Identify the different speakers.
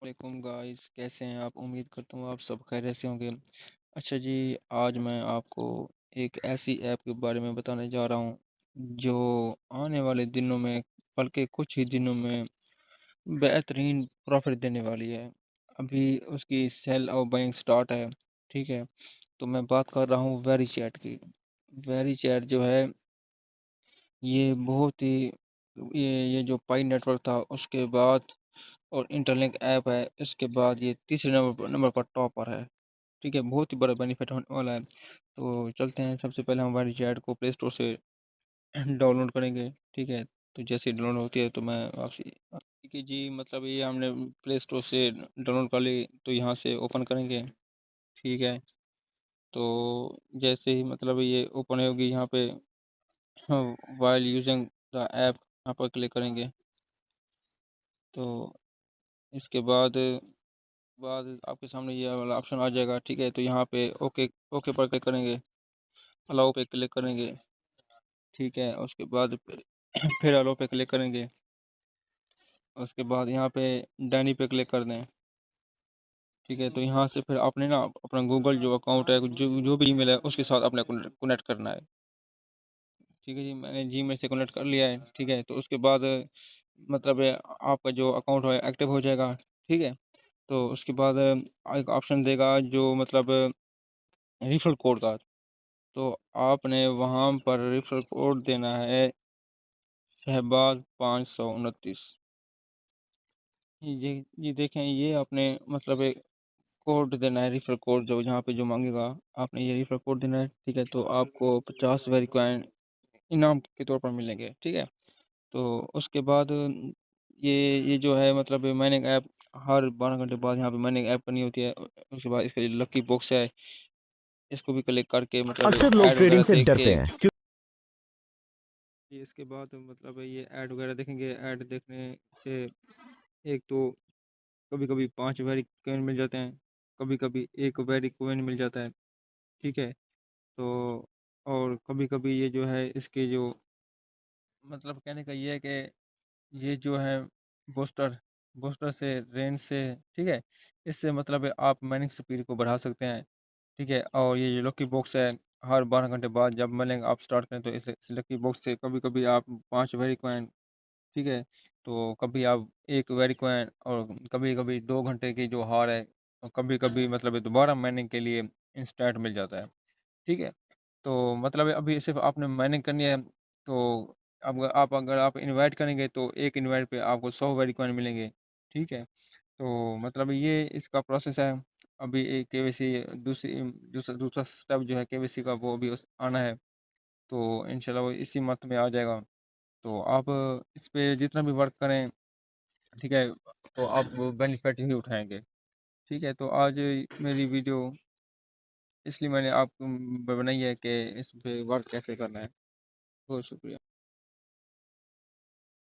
Speaker 1: वालेकुम गाइस, कैसे हैं आप? उम्मीद करता हूँ आप सब खैरियत से होंगे। अच्छा जी, आज मैं आपको एक ऐसी ऐप के बारे में बताने जा रहा हूँ, जो आने वाले दिनों में, बल्कि कुछ ही दिनों में बेहतरीन प्रॉफ़िट देने वाली है। अभी उसकी सेल और बाइंग स्टार्ट है, ठीक है? तो मैं बात कर रहा हूँ वेरीचैट की। वेरीचैट जो है, ये बहुत ही ये जो पाई नेटवर्क था, उसके बाद और इंटरलिंक ऐप है, इसके बाद ये तीसरे नंबर पर टॉपर है। ठीक है? बहुत ही बड़ा बेनिफिट होने वाला है। तो चलते हैं, सबसे पहले हम हमारी चैट को प्ले स्टोर से डाउनलोड करेंगे, ठीक है? तो जैसे ही डाउनलोड होती है तो मैं आपसे ठीक है जी, मतलब ये हमने प्ले स्टोर से डाउनलोड कर ली, तो यहाँ से ओपन करेंगे, ठीक है? तो जैसे ही मतलब ये ओपन होगी यहाँ पे, व्हाइल यूजिंग द ऐप, यहाँ पर क्लिक करेंगे। तो इसके बाद आपके सामने ये वाला ऑप्शन आ जाएगा, ठीक है? तो यहाँ पे ओके ओके पर क्लिक करेंगे, अलाउ पे क्लिक करेंगे, ठीक है? उसके बाद फिर फिर अलाउ पे क्लिक करेंगे, उसके बाद यहाँ पे डैनी पे क्लिक कर दें, ठीक है? तो यहाँ से फिर आपने ना अपना गूगल जो अकाउंट है, जो जो भी ईमेल है, उसके साथ अपने कनेक्ट करना है, ठीक है जी? मैंने जीमेल से कनेक्ट कर लिया है, ठीक है? तो उसके बाद मतलब आपका जो अकाउंट है एक्टिव हो जाएगा, ठीक है? तो उसके बाद एक ऑप्शन देगा जो मतलब रेफरल कोड का। तो आपने वहाँ पर रेफरल कोड देना है शहबाज 529। ये देखें, ये आपने मतलब एक कोड देना है, रेफरल कोड जो यहाँ पे जो मांगेगा, आपने ये रेफरल कोड देना है, ठीक है? तो आपको 50 वेरी कॉइन इनाम के तौर पर मिलेंगे, ठीक है? तो उसके बाद ये ये जो है मतलब माइनिंग ऐप हर 12 घंटे बाद यहाँ पे माइनिंग ऐप करनी होती है। उसके बाद इसका लकी बॉक्स है, इसको भी क्लिक करके मतलब
Speaker 2: अक्सर लोग
Speaker 1: ऐड वगैरह
Speaker 2: ट्रेडिंग से
Speaker 1: देख के
Speaker 2: डरते हैं
Speaker 1: ये इसके बाद मतलब ये ऐड वगैरह देखेंगे। ऐड देखने से एक तो कभी-कभी 5 वेरी कॉइन मिल जाते हैं, कभी-कभी 1 वेरी कॉइन मिल जाता है, ठीक है? तो और कभी-कभी ये जो है इसके जो मतलब कहने का ये है कि ये जो है बूस्टर बूस्टर से रेंज से, ठीक है? इससे मतलब आप माइनिंग स्पीड को बढ़ा सकते हैं, ठीक है? और ये जो लकी बॉक्स है, हर 12 घंटे बाद जब माइनिंग आप स्टार्ट करें तो इस लकी बॉक्स से कभी-कभी आप 5 वेरी कॉइन, ठीक है? तो कभी आप 1 वेरी कॉइन और कभी-कभी 2 घंटे की जो हार है, और कभी-कभी मतलब ये दोबारा माइनिंग के लिए इंस्टेंट मिल जाता है, ठीक है? तो मतलब अभी सिर्फ़ आपने माइनिंग करनी है, तो अब आप अगर आप इनवाइट करेंगे तो 1 इनवाइट पे आपको 100 वेरी कॉइन मिलेंगे, ठीक है? तो मतलब ये इसका प्रोसेस है। अभी एक केवाईसी दूसरा दूसरा स्टेप जो है केवाईसी का, वो अभी उस आना है, तो इंशाल्लाह वो इसी मंथ में आ जाएगा। तो आप इस पे जितना भी वर्क करें, ठीक है? तो आप बेनिफिट ही उठाएँगे, ठीक है? तो आज मेरी वीडियो इसलिए मैंने आपको बनाई है कि इस पे वर्क कैसे करना है। बहुत शुक्रिया।